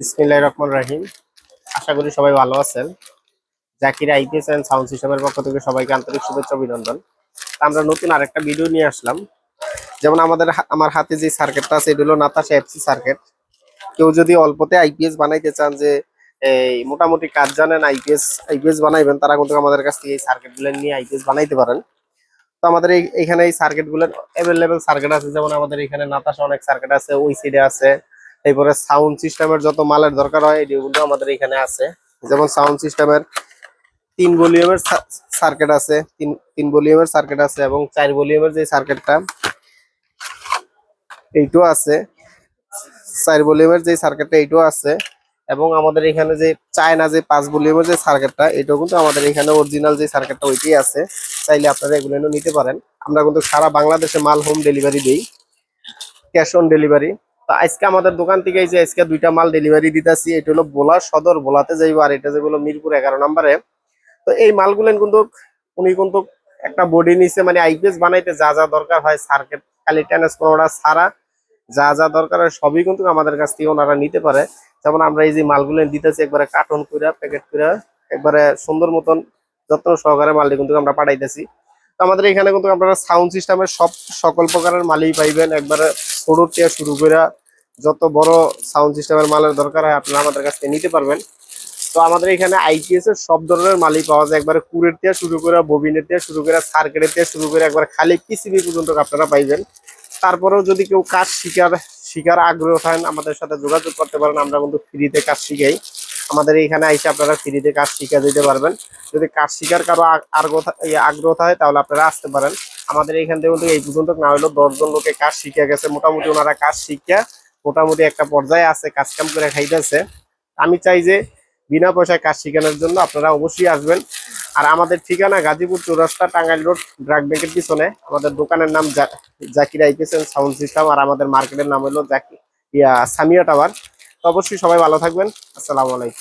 বিসমিল্লাহির রহমানির রহিম। আশা করি সবাই ভালো আছেন। জাকির আইপিএস এন্ড সাউন্ড সিস্টেমের পক্ষ থেকে সবাইকে আন্তরিক শুভেচ্ছা অভিনন্দন। আমরা নতুন আরেকটা ভিডিও নিয়ে আসলাম। যেমন আমার হাতে যে সার্কিটটা আছে এটা হলো নাতাশা এফসি সার্কিট। কেউ যদি অল্পতে আইপিএস বানাইতে চান, যে এই মোটামুটি কাজ জানেন, আইপিএস বানাইবেন, তারা কিন্তু আমাদের কাছ থেকে এই সার্কিটগুলো নিয়ে আইপিএস বানাইতে পারেন। তো আমাদের এখানে এই সার্কিটগুলোর অ্যাভেলেবেল সার্কিট আছে। যেমন আমাদের এখানে নাতাশা অনেক সার্কিট আছে, ওই সাইডে আছে। এরপরে সাউন্ড সিস্টেমের যত মালের দরকার হয় এগুলো আমাদের এখানে আছে। যেমন সাউন্ড সিস্টেমের 3 ভলিউমের সার্কিট আছে, তিন ভলিউমের সার্কিট আছে, এবং 4 ভলিউমের যে সার্কিটটা এইটাও আছে। 4 ভলিউমের যে সার্কিটটা এইটাও আছে। এবং আমাদের এখানে যে চায়না যে 5 ভলিউমের যে সার্কিটটা, এটাও কিন্তু আমাদের এখানে অরিজিনাল যে সার্কিটটা ওইটাই আছে। চাইলে আপনারা এগুলো নিতে পারেন। আমরা কিন্তু সারা বাংলাদেশে মাল হোম ডেলিভারি দিই, ক্যাশ অন ডেলিভারি। তো আজকে আমাদের দোকান থেকে এই যে আজকে 2টা মাল ডেলিভারি দিতেছি। এটা হলো ভোলা সদর, ভোলাতে যাইবো, আর এটা যাইবো মিরপুর 11 নম্বরে। তো এই মালগুলো কিন্তু উনি কিন্তু একটা বডি নিচে, মানে আইপিএস বানাইতে যা যা দরকার হয়, সার্কিট খালি ট্রান্সফরমার ছাড়া যা যা দরকার হয় সবই কিন্তু আমাদের কাছ থেকে ওনারা নিতে পারে। যেমন আমরা এই যে মালগুলো দিতেছি একবারে কার্টন করে, প্যাকেট করে, একবারে সুন্দর মতন যত্ন সহকারে মালটি কিন্তু আমরা পাঠাইতেছি। তো আমাদের এখানে কিন্তু আপনারা সাউন্ড সিস্টেমের সকল প্রকারের মালই পাইবেন। একবারে ছোট থেকে শুরু করে যত বড় সাউন্ড সিস্টেমের মালের দরকার হয় আপনারা আমাদের কাছ থেকে নিতে পারবেন। তো আমাদের এখানে আইপিএস এর সব ধরনের মালই পাওয়া যায়। একবারে কুরের থেকে শুরু করে, ববিনের থেকে শুরু করে, সার্কিটের থেকে শুরু করে, একবার খালি পিসিবি পর্যন্ত আপনারা পাইবেন। তারপরেও যদি কেউ কাজ শিখার আগ্রহ থাকেন, আমাদের সাথে যোগাযোগ করতে পারেন। আমরা কিন্তু ফ্রিতে কাজ শিখাই। আমাদের এখানে এসে আপনারা ফ্রিতে কাজ শিখা দিতে পারবেন। যদি কাজ শিখার কারো আগ্রহ থাকে তাহলে আপনারা আসতে পারেন। আমাদের এখান থেকে কিন্তু এই পর্যন্ত না হলেও 10 জন লোকে কাজ শিখে গেছে। মোটামুটি ওনারা কাজ শিখা মোটামুটি একটা পর্যায়ে আছে, কাজ কাম করে খাইতেছে। আমি চাই যে বিনা পয়সায় কাজ শেখানোর জন্য আপনারা অবশ্যই আসবেন। আর আমাদের ঠিকানা গাজীপুর চৌরাস্তা, টাঙ্গাইল রোড, ড্রাগ ব্যাংকের পিছনে। আমাদের দোকানের নাম Zakir IPS and sound system, আর আমাদের মার্কেটের নাম হলো সামিয়া টাওয়ার। তো অবশ্যই সবাই ভালো থাকবেন। আসসালামু আলাইকুম।